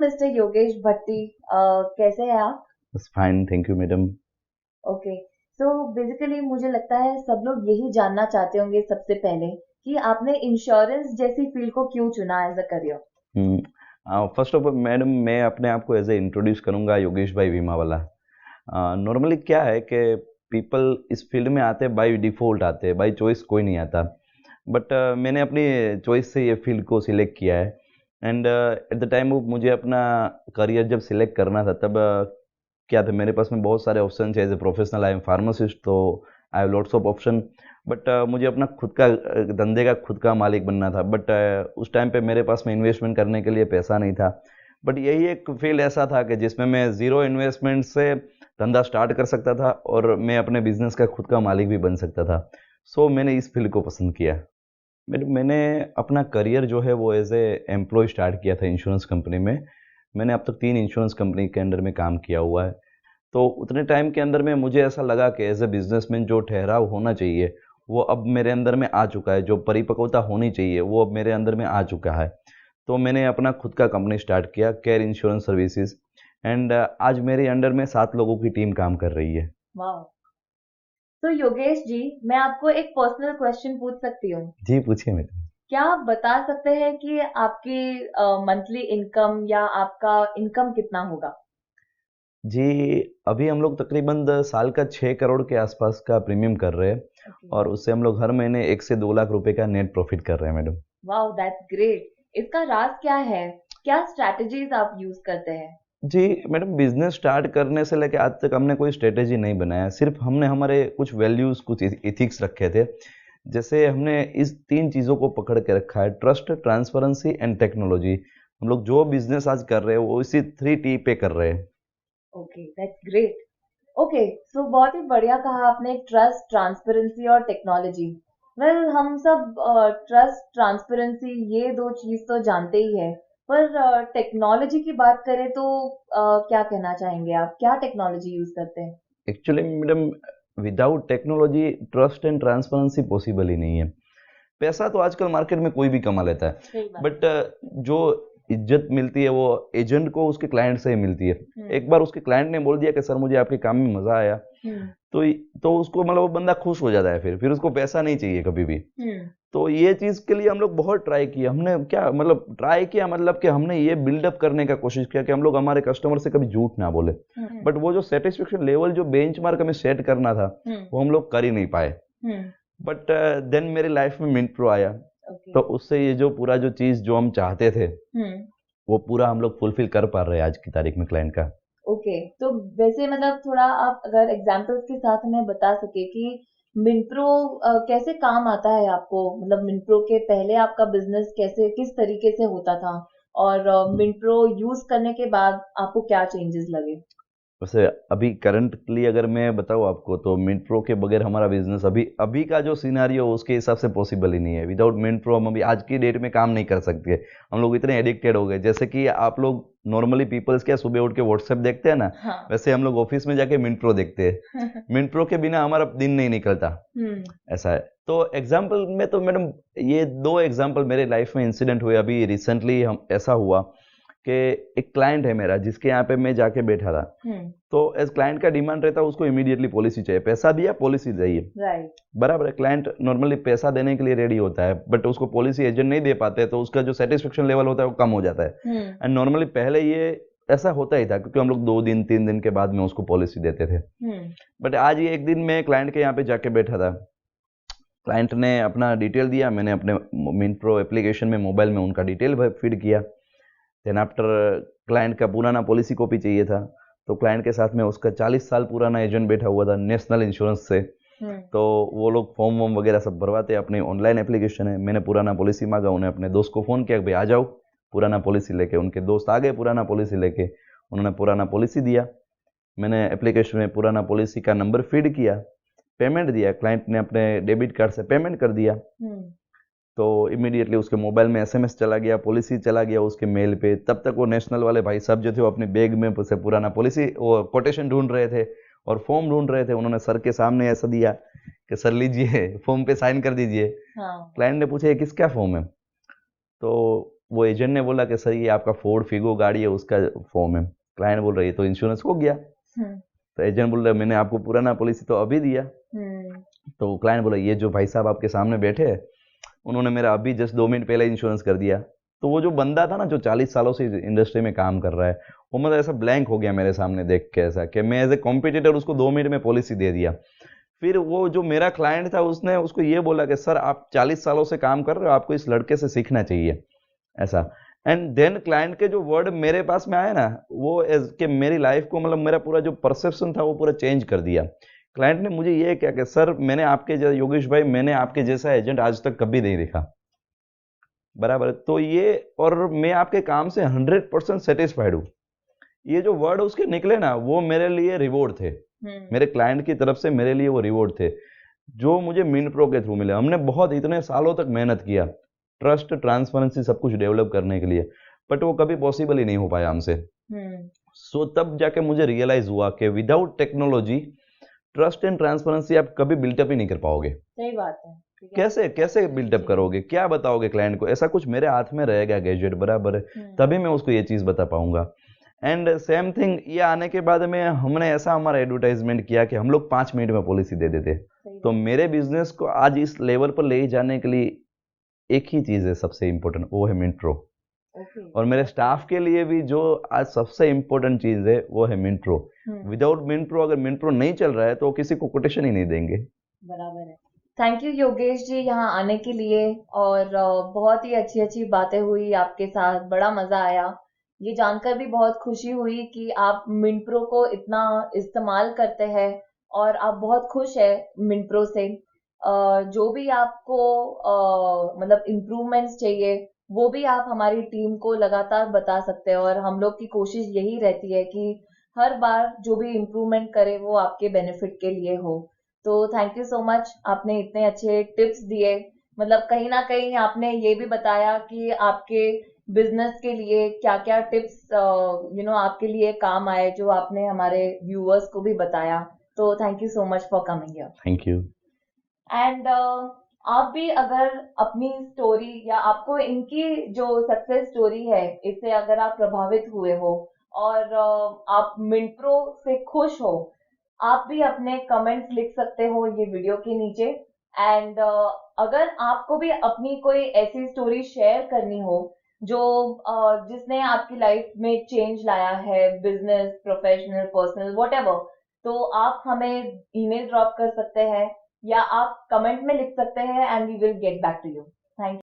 Mister Yogesh भट्टी, कैसे हैं आप? बस fine, thank you madam. Okay. So basically मुझे लगता है सब लोग यही जानना चाहते होंगे सबसे पहले कि आपने इंश्योरेंस जैसी फील्ड को क्यों चुना as a career. First of all madam, मैं अपने आप को एज ए इंट्रोड्यूस करूंगा योगेश भाई भीमा वाला। नॉर्मली क्या है कि पीपल इस फील्ड में आते हैं बाय डिफ़ॉल्ट, आते हैं बाय चॉइस, कोई नहीं आता। बट मैंने अपनी चॉइस से ये फील्ड को सिलेक्ट किया है। And at the time of मुझे अपना करियर जब सिलेक्ट करना था तब क्या था, मेरे पास में बहुत सारे ऑप्शन है। As a professional I am pharmacist, तो I have lots of option. But मुझे अपना खुद का धंधे का खुद का मालिक बनना था। बट उस टाइम पे मेरे पास में इन्वेस्टमेंट करने के लिए पैसा नहीं था। बट यही एक फील्ड ऐसा था कि जिसमें मैं ज़ीरो इन्वेस्टमेंट से धंधा स्टार्ट कर सकता था और मैं अपने बिजनेस का खुद का मालिक भी बन सकता था। सो मैंने इस फील्ड को पसंद किया। मैंने अपना करियर जो है वो एज ए एम्प्लॉय स्टार्ट किया था इंश्योरेंस कंपनी में। मैंने अब तक 3 इंश्योरेंस कंपनी के अंडर में काम किया हुआ है। तो उतने टाइम के अंदर में मुझे ऐसा लगा कि एज ए बिजनेसमैन जो ठहराव होना चाहिए वो अब मेरे अंदर में आ चुका है, जो परिपक्वता होनी चाहिए वो अब मेरे अंदर में आ चुका है। तो मैंने अपना खुद का कंपनी स्टार्ट किया, केयर इंश्योरेंस सर्विसेज। एंड आज मेरे अंडर में 7 लोगों की टीम काम कर रही है। वाह। तो योगेश जी, मैं आपको एक पर्सनल क्वेश्चन पूछ सकती हूँ? जी पूछिए मैडम। क्या आप बता सकते हैं कि आपकी मंथली इनकम या आपका इनकम कितना होगा? जी, अभी हम लोग तकरीबन साल का 6 करोड़ के आसपास का प्रीमियम कर रहे हैं। ओके। और उससे हम लोग हर महीने 1 से 2 लाख रुपए का नेट प्रॉफिट कर रहे हैं मैडम। Wow, that's great. इसका राज क्या है? क्या स्ट्रैटेजीज आप यूज करते हैं? जी मैडम, बिजनेस स्टार्ट करने से लेकर आज तक हमने कोई स्ट्रेटेजी नहीं बनाया। सिर्फ हमने हमारे कुछ वैल्यूज़, कुछ इथिक्स रखे थे। जैसे हमने इस 3 चीज़ों को पकड़ के रखा है: ट्रस्ट, ट्रांसपेरेंसी एंड टेक्नोलॉजी। हम लोग जो बिजनेस आज कर रहे हैं वो इसी 3T पे कर रहे हैं। Okay, that's great. ओके। सो बहुत ही बढ़िया कहा आपने, ट्रस्ट, ट्रांसपेरेंसी और टेक्नोलॉजी। वेल, हम सब ट्रस्ट, ट्रांसपेरेंसी ये दो चीज तो जानते ही है, पर टेक्नोलॉजी की बात करें तो क्या कहना चाहेंगे आप? क्या टेक्नोलॉजी यूज करते हैं? Actually madam, without technology trust and transparency possible ही नहीं है। पैसा तो आजकल मार्केट में कोई भी कमा लेता है। सही बात। बट जो इज्जत मिलती है वो एजेंट को उसके क्लाइंट से ही मिलती है। हम्म। एक बार उसके क्लाइंट ने बोल दिया कि सर मुझे आपके काम में मजा आया, हम्म। तो तो उसको मतलब वो बंदा खुश हो जाता है। फिर उसको पैसा नहीं चाहिए कभी भी। हम्म। तो ये चीज के लिए हम लोग बहुत ट्राई किया। हमने क्या मतलब ट्राई किया, मतलब कि हमने ये बिल्डअप करने का कोशिश किया कि हम लोग हमारे कस्टमर से कभी झूठ ना बोले। हम्म। बट वो जो सेटिस्फेक्शन लेवल, जो बेंचमार्क हमें सेट करना था, हम्म। वो हम लोग कर ही नहीं पाए। हम्म। बट देन मेरी लाइफ में मिंट प्रो आया। ओके। तो उससे ये जो पूरा जो चीज़ जो हम चाहते थे हम्म। वो पूरा हम लोग फुलफिल कर पा रहे हैं आज की तारीख में क्लाइंट का। ओके। तो वैसे मतलब थोड़ा आप अगर एग्जांपल्स के साथ हमें बता सके कि मिनप्रो कैसे काम आता है आपको, मतलब मिनप्रो के पहले आपका बिजनेस कैसे किस तरीके से होता था, और मिनप्रो यूज करने के बाद आपको क्या चेंजेस लगे? वैसे अभी करंटली अगर मैं बताऊँ आपको, तो मिंट प्रो के बगैर हमारा बिजनेस अभी अभी का जो सिनारियो उसके हिसाब से पॉसिबल ही नहीं है। विदाउट मिंट प्रो हम अभी आज की डेट में काम नहीं कर सकते। हम लोग इतने एडिक्टेड हो गए। जैसे कि आप लोग नॉर्मली पीपल्स क्या सुबह उठ के व्हाट्सएप देखते हैं ना, हाँ। वैसे हम लोग ऑफिस में जाके मिंट प्रो देखते हैं। मिंट प्रो के बिना हमारा दिन नहीं निकलता। हम्म। ऐसा है। तो एग्जाम्पल में तो मैडम, ये 2 एग्जाम्पल मेरे लाइफ में इंसिडेंट हुए अभी रिसेंटली। हम ऐसा हुआ कि एक क्लाइंट है मेरा जिसके यहाँ पे मैं जाके बैठा था। हम्म। तो एज क्लाइंट का डिमांड रहता है उसको इमीडिएटली पॉलिसी चाहिए। पैसा दिया, पॉलिसी चाहिए। राइट। बराबर है, क्लाइंट नॉर्मली पैसा देने के लिए रेडी होता है, बट उसको पॉलिसी एजेंट नहीं दे पाते तो उसका जो सेटिस्फेक्शन लेवल होता है वो कम हो जाता है। हम्म। एंड नॉर्मली पहले ये ऐसा होता ही था, क्योंकि हम लोग 2 दिन 3 दिन के बाद में उसको पॉलिसी देते थे। हम्म। बट आज ये एक दिन मैं क्लाइंट के यहाँ पे जाके बैठा था। क्लाइंट ने अपना डिटेल दिया, मैंने अपने मिंट प्रो एप्लीकेशन में मोबाइल में उनका डिटेल फीड किया। देन आफ्टर, क्लाइंट का पुराना पॉलिसी कॉपी चाहिए था। तो क्लाइंट के साथ में उसका 40 साल पुराना एजेंट बैठा हुआ था नेशनल इंश्योरेंस से। हम्म। तो वो लोग फॉर्म वॉर्म वगैरह सब भरवाते हैं, अपनी ऑनलाइन एप्लीकेशन है। मैंने पुराना पॉलिसी मांगा, उन्हें अपने दोस्त को फ़ोन किया कि भाई आ जाओ पुराना पॉलिसी लेके। उनके दोस्त आ गए पुराना पॉलिसी लेके। उन्होंने पुराना पॉलिसी दिया। मैंने एप्लीकेशन में पुराना पॉलिसी का नंबर फीड किया, पेमेंट दिया। क्लाइंट ने अपने डेबिट कार्ड से पेमेंट कर दिया। हम्म। तो इमीडिएटली उसके मोबाइल में एसएमएस चला गया, पॉलिसी चला गया उसके मेल पे। तब तक वो नेशनल वाले भाई साहब जो थे वो अपने बैग में से पुराना पॉलिसी वो कोटेशन ढूंढ रहे थे और फॉर्म ढूंढ रहे थे। उन्होंने सर के सामने ऐसा दिया कि सर लीजिए फॉर्म पे साइन कर दीजिए। हाँ। क्लाइंट ने पूछा ये किसका फॉर्म है? तो वो एजेंट ने बोला कि सर ये आपका फोर्ड फिगो गाड़ी है, उसका फॉर्म है। क्लाइंट बोल रही है तो इंश्योरेंस हो गया। हम्म। तो एजेंट बोल रहा है मैंने आपको पुराना पॉलिसी तो अभी दिया। हम्म। तो क्लाइंट बोला ये जो भाई साहब आपके सामने बैठे हैं उन्होंने मेरा अभी जस्ट 2 मिनट पहले इंश्योरेंस कर दिया। तो वो जो बंदा था ना जो 40 सालों से इंडस्ट्री में काम कर रहा है, वो मतलब ऐसा ब्लैंक हो गया मेरे सामने देख के, ऐसा कि मैं एज ए कॉम्पिटिटर उसको 2 मिनट में पॉलिसी दे दिया। फिर वो जो मेरा क्लाइंट था उसने उसको ये बोला कि सर आप 40 सालों से काम कर रहे हो, आपको इस लड़के से सीखना चाहिए, ऐसा। एंड देन क्लाइंट के जो वर्ड मेरे पास में आए ना, वो एज के मेरी लाइफ को मतलब मेरा पूरा जो परसेप्शन था वो पूरा चेंज कर दिया। क्लाइंट ने मुझे ये क्या कि सर मैंने आपके जैसा योगेश भाई, मैंने आपके जैसा एजेंट आज तक कभी नहीं देखा, बराबर है। तो ये, और मैं आपके काम से 100% सेटिस्फाइड हूँ, ये जो वर्ड उसके निकले ना वो मेरे लिए रिवॉर्ड थे। मेरे क्लाइंट की तरफ से मेरे लिए वो रिवॉर्ड थे जो मुझे मिनप्रो के थ्रू मिले। हमने बहुत इतने सालों तक मेहनत किया, ट्रस्ट ट्रांसपेरेंसी सब कुछ डेवलप करने के लिए, बट वो कभी पॉसिबल ही नहीं हो पाया हमसे। सो तब जाके मुझे रियलाइज हुआ कि without technology trust and transparency आप कभी बिल्टअप ही नहीं कर पाओगे। सही बात है। कैसे कैसे बिल्डअप करोगे, क्या बताओगे क्लाइंट को? ऐसा कुछ मेरे हाथ में रहेगा गैजेट, बराबर है, तभी मैं उसको ये चीज बता पाऊंगा। एंड सेम थिंग ये आने के बाद में हमने ऐसा हमारा एडवर्टाइजमेंट किया कि हम लोग 5 मिनट में पॉलिसी दे देते। तो मेरे बिजनेस को आज इस लेवल पर ले जाने के लिए एक ही चीज है सबसे इम्पोर्टेंट, वो है मिंट्रो। और मेरे स्टाफ के लिए भी जो आज सबसे इम्पोर्टेंट चीज है वो है मिंट्रो। विदाउट मिंट्रो, अगर मिंट्रो नहीं चल रहा है तो किसी को कोटेशन ही नहीं देंगे। बराबर है। थैंक यू योगेश जी यहाँ आने के लिए, और बहुत ही अच्छी अच्छी बातें हुई आपके साथ, बड़ा मजा आया। ये जानकर भी बहुत खुशी हुई कि आप मिंट्रो को इतना इस्तेमाल करते हैं और आप बहुत खुश है मिंट्रो से। जो भी आपको मतलब इम्प्रूवमेंट्स चाहिए वो भी आप हमारी टीम को लगातार बता सकते हैं, और हम लोग की कोशिश यही रहती है कि हर बार जो भी इम्प्रूवमेंट करे वो आपके बेनिफिट के लिए हो। तो थैंक यू सो मच, आपने इतने अच्छे टिप्स दिए। मतलब कहीं ना कहीं आपने ये भी बताया कि आपके बिजनेस के लिए क्या क्या टिप्स आपके लिए काम आए, जो आपने हमारे व्यूअर्स को भी बताया। तो thank you so much for coming here. Thank you. And आप भी अगर अपनी स्टोरी या आपको इनकी जो सक्सेस स्टोरी है इससे अगर आप प्रभावित हुए हो और आप मिंट्रो से खुश हो, आप भी अपने कमेंट्स लिख सकते हो ये वीडियो के नीचे। एंड अगर आपको भी अपनी कोई ऐसी स्टोरी शेयर करनी हो जो जिसने आपकी लाइफ में चेंज लाया है, बिजनेस, प्रोफेशनल, पर्सनल, व्हाटएवर, तो आप हमें ईमेल ड्रॉप कर सकते हैं या आप कमेंट में लिख सकते हैं and we will get back to you. Thank